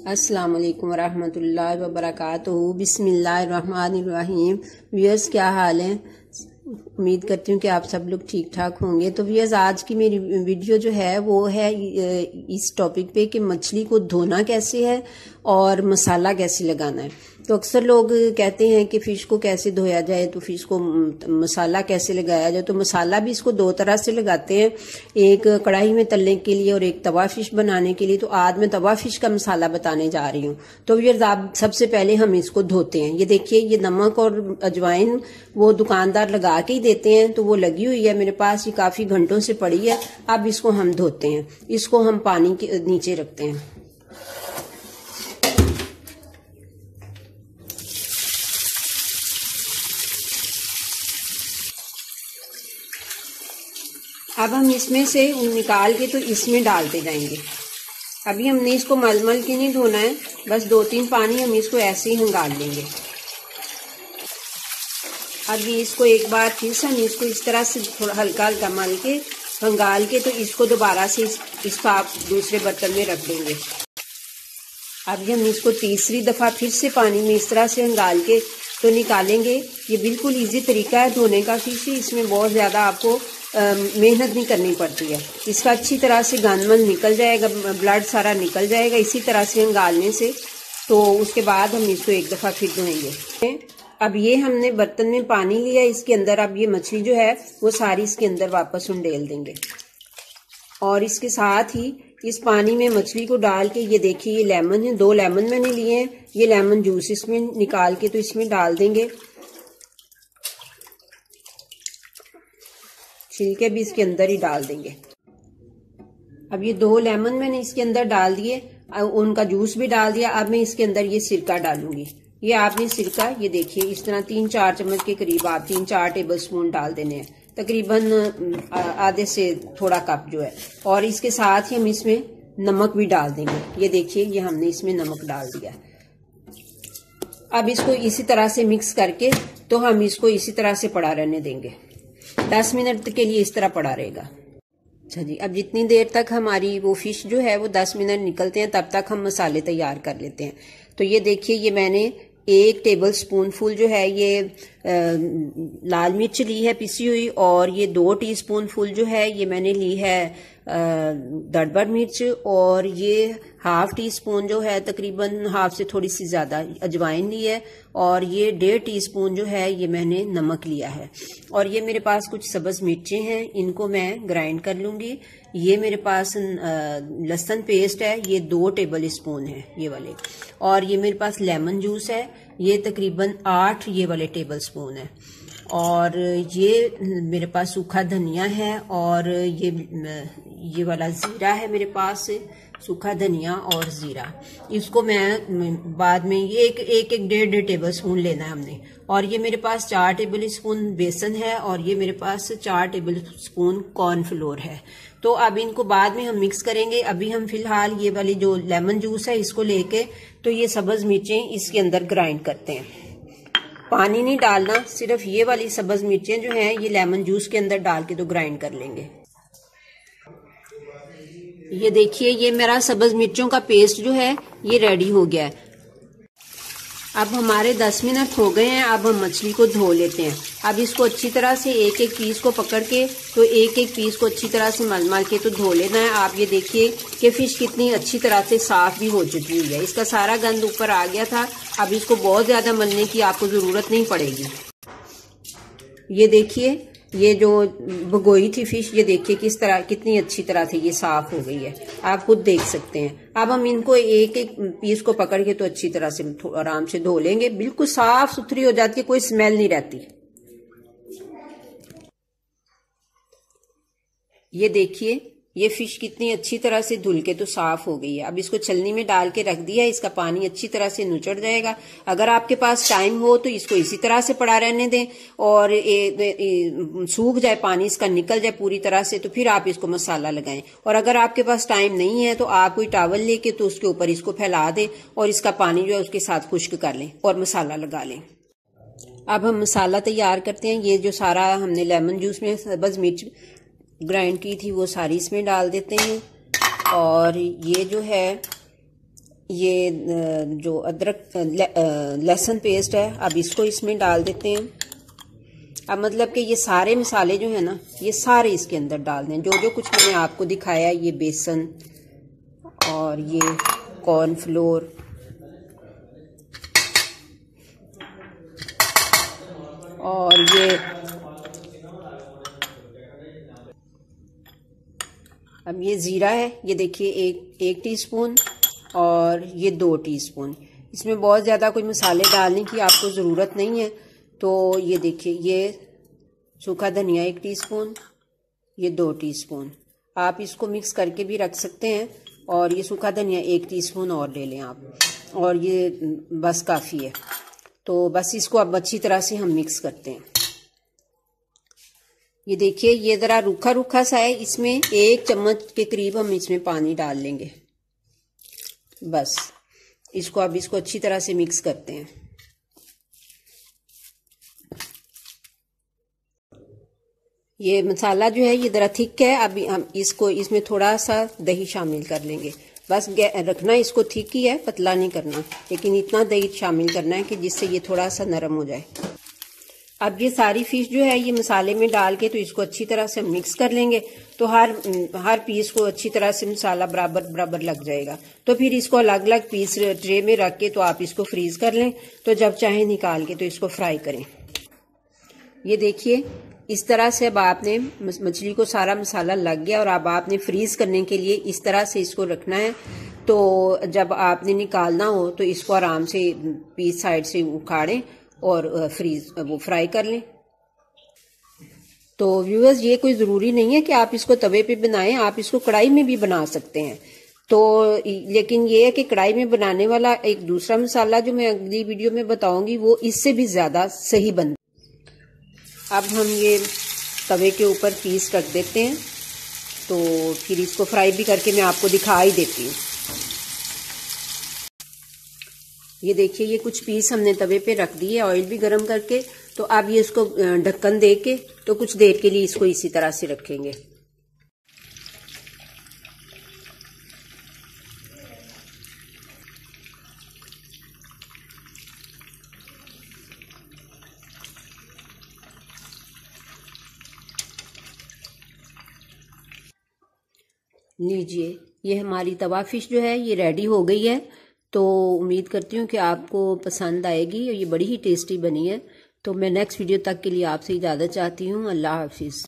अस्सलाम वालेकुम वरहमतुल्लाहि वबरकातुहू। बिस्मिल्लाहिर्रहमानिर्रहीम। व्यूअर्स, क्या हाल है? उम्मीद करती हूँ कि आप सब लोग ठीक ठाक होंगे। तो व्यूअर्स, आज की मेरी वीडियो जो है वो है इस टॉपिक पे कि मछली को धोना कैसे है और मसाला कैसे लगाना है। तो अक्सर लोग कहते हैं कि फ़िश को कैसे धोया जाए, तो फ़िश को मसाला कैसे लगाया जाए। तो मसाला भी इसको दो तरह से लगाते हैं, एक कढ़ाई में तलने के लिए और एक तवा फ़िश बनाने के लिए। तो आज मैं तवा फ़िश का मसाला बताने जा रही हूँ। तो व्यूअर्स, आप सबसे पहले हम इसको धोते हैं। ये देखिए, ये नमक और अजवाइन वो दुकानदार लगा के ही देते हैं, तो वो लगी हुई है मेरे पास, ये काफ़ी घंटों से पड़ी है। अब इसको हम धोते हैं। इसको हम पानी के नीचे रखते हैं। अब हम इसमें से निकाल के तो इसमें डालते जाएंगे। अभी हमने इसको मल के नहीं धोना है, बस 2-3 पानी हम इसको ऐसे ही हंगाल लेंगे। अभी इसको एक बार फिर से हम इसको इस तरह से थोड़ा हल्का हल्का मल के हंगाल के तो इसको दोबारा से इसको आप दूसरे बर्तन में रख देंगे। अभी हम इसको तीसरी दफ़ा फिर से पानी में इस तरह से हंगाल के तो निकालेंगे। ये बिल्कुल इजी तरीका है धोने का फ़िश, इसमें बहुत ज़्यादा आपको मेहनत नहीं करनी पड़ती है। इसका अच्छी तरह से गंदमंद निकल जाएगा, ब्लड सारा निकल जाएगा इसी तरह से हंगालने से। तो उसके बाद हम इसको एक दफ़ा फिर धोएंगे। अब ये हमने बर्तन में पानी लिया, इसके अंदर अब ये मछली जो है वो सारी इसके अंदर वापस उंडेल देंगे। और इसके साथ ही इस पानी में मछली को डाल के, ये देखिए ये लेमन है, 2 लेमन मैंने लिए हैं। ये लेमन जूस इसमें निकाल के तो इसमें डाल देंगे। छिलके भी इसके अंदर ही डाल देंगे। अब ये 2 लेमन मैंने इसके अंदर डाल दिए, उनका जूस भी डाल दिया। अब मैं इसके अंदर ये सिरका डालूंगी। ये आपने सिरका, ये देखिए इस तरह 3-4 चम्मच के करीब आप 3-4 टेबल स्पून डाल देने हैं, तकरीबन आधे से थोड़ा कप जो है। और इसके साथ ही हम इसमें नमक भी डाल देंगे। ये देखिए ये हमने इसमें नमक डाल दिया। अब इसको इसी तरह से मिक्स करके तो हम इसको इसी तरह से पड़ा रहने देंगे। 10 मिनट के लिए इस तरह पड़ा रहेगा। अच्छा जी, अब जितनी देर तक हमारी वो फिश जो है वो 10 मिनट निकलते हैं, तब तक हम मसाले तैयार कर लेते हैं। तो ये देखिए, ये मैंने 1 टेबल स्पून फुल जो है ये लाल मिर्च ली है पिसी हुई, और ये 2 टीस्पून फुल जो है ये मैंने ली है दड़बड़ मिर्च, और ये 1/2 टीस्पून जो है, तकरीबन हाफ से थोड़ी सी ज्यादा अजवाइन ली है, और ये 1.5 टीस्पून जो है ये मैंने नमक लिया है। और ये मेरे पास कुछ सब्ज मिर्चें हैं, इनको मैं ग्राइंड कर लूंगी। ये मेरे पास लहसुन पेस्ट है, ये 2 टेबल स्पून है ये वाले। और ये मेरे पास लेमन जूस है, ये तकरीबन 8 ये वाले टेबल स्पून है। और ये मेरे पास सूखा धनिया है, और ये वाला जीरा है मेरे पास, सूखा धनिया और जीरा। इसको मैं बाद में ये एक 1.5 टेबल स्पून लेना है हमने। और ये मेरे पास 4 टेबल स्पून बेसन है, और ये मेरे पास 4 टेबल स्पून कॉर्नफ्लोर है। तो अब इनको बाद में हम मिक्स करेंगे। अभी हम फिलहाल ये वाली जो लेमन जूस है इसको लेके तो ये सब्ज मिर्चें इसके अंदर ग्राइंड करते हैं। पानी नहीं डालना, सिर्फ ये वाली सब्ज मिर्चें जो हैं ये लेमन जूस के अंदर डाल के तो ग्राइंड कर लेंगे। ये देखिए, ये मेरा सब्ज मिर्चों का पेस्ट जो है ये रेडी हो गया है। अब हमारे 10 मिनट हो गए हैं। अब हम मछली को धो लेते हैं। अब इसको अच्छी तरह से एक पीस को पकड़ के तो एक पीस को अच्छी तरह से मल के तो धो लेना है। आप ये देखिए कि फिश कितनी अच्छी तरह से साफ भी हो चुकी हुई है, इसका सारा गंद ऊपर आ गया था। अब इसको बहुत ज्यादा मलने की आपको जरूरत नहीं पड़ेगी। ये देखिए, ये जो भगोई थी फिश, ये देखिए किस तरह कितनी अच्छी तरह से ये साफ हो गई है, आप खुद देख सकते हैं। अब हम इनको एक पीस को पकड़ के तो अच्छी तरह से आराम से धो लेंगे। बिल्कुल साफ सुथरी हो जाती है, कोई स्मेल नहीं रहती। ये देखिए, ये फिश कितनी अच्छी तरह से धुल के तो साफ हो गई है। अब इसको छलनी में डाल के रख दिया है, इसका पानी अच्छी तरह से नुचड़ जाएगा। अगर आपके पास टाइम हो तो इसको इसी तरह से पड़ा रहने दें, और सूख जाए पानी इसका, निकल जाए पूरी तरह से, तो फिर आप इसको मसाला लगाएं। और अगर आपके पास टाइम नहीं है तो आप कोई टॉवल लेके तो उसके ऊपर इसको फैला दें और इसका पानी जो है उसके साथ खुश्क कर लें और मसाला लगा लें। अब हम मसाला तैयार करते हैं। ये जो सारा हमने लेमन जूस में सब्ज मिर्च ग्राइंड की थी वो सारी इसमें डाल देते हैं। और ये जो है ये जो अदरक लहसुन पेस्ट है, अब इसको इसमें डाल देते हैं। अब मतलब कि ये सारे मसाले जो है ना, ये सारे इसके अंदर डाल दें। जो जो कुछ मैंने आपको दिखाया, ये बेसन और ये कॉर्नफ्लोर और ये अब ये ज़ीरा है, ये देखिए एक टीस्पून और ये 2 टीस्पून। इसमें बहुत ज़्यादा कोई मसाले डालने की आपको ज़रूरत नहीं है। तो ये देखिए, ये सूखा धनिया 1 टीस्पून, ये 2 टीस्पून। आप इसको मिक्स करके भी रख सकते हैं। और ये सूखा धनिया 1 टीस्पून और ले लें आप, और ये बस काफ़ी है। तो बस इसको अब अच्छी तरह से हम मिक्स करते हैं। ये देखिए, ये ज़रा रूखा रूखा सा है। इसमें 1 चम्मच के करीब हम इसमें पानी डाल लेंगे। बस इसको अब इसको अच्छी तरह से मिक्स करते हैं। ये मसाला जो है ये ज़रा थिक है। अभी हम इसको इसमें थोड़ा सा दही शामिल कर लेंगे। बस रखना इसको थिक ही है, पतला नहीं करना, लेकिन इतना दही शामिल करना है कि जिससे ये थोड़ा सा नरम हो जाए। अब ये सारी फिश जो है ये मसाले में डाल के तो इसको अच्छी तरह से मिक्स कर लेंगे। तो हर पीस को अच्छी तरह से मसाला बराबर बराबर लग जाएगा। तो फिर इसको अलग अलग पीस ट्रे में रख के तो आप इसको फ्रीज कर लें। तो जब चाहे निकाल के तो इसको फ्राई करें। ये देखिए, इस तरह से अब आपने मछली को सारा मसाला लग गया और अब आपने फ्रीज करने के लिए इस तरह से इसको रखना है। तो जब आपने निकालना हो तो इसको आराम से पीस साइड से उखाड़ें और फ्राई कर लें। तो व्यूअर्स, ये कोई ज़रूरी नहीं है कि आप इसको तवे पे बनाएं, आप इसको कढ़ाई में भी बना सकते हैं। तो लेकिन ये है कि कढ़ाई में बनाने वाला एक दूसरा मसाला जो मैं अगली वीडियो में बताऊंगी वो इससे भी ज़्यादा सही बनता है। अब हम ये तवे के ऊपर पीस रख देते हैं। तो फिर इसको फ्राई भी करके मैं आपको दिखा ही देती हूँ। ये देखिए, ये कुछ पीस हमने तवे पे रख दिए ऑयल भी गरम करके। तो अब ये इसको ढक्कन दे के तो कुछ देर के लिए इसको इसी तरह से रखेंगे। लीजिए, ये हमारी तवा फिश जो है ये रेडी हो गई है। तो उम्मीद करती हूँ कि आपको पसंद आएगी और ये बड़ी ही टेस्टी बनी है। तो मैं नेक्स्ट वीडियो तक के लिए आपसे इजाज़त चाहती हूँ। अल्लाह हाफिज़।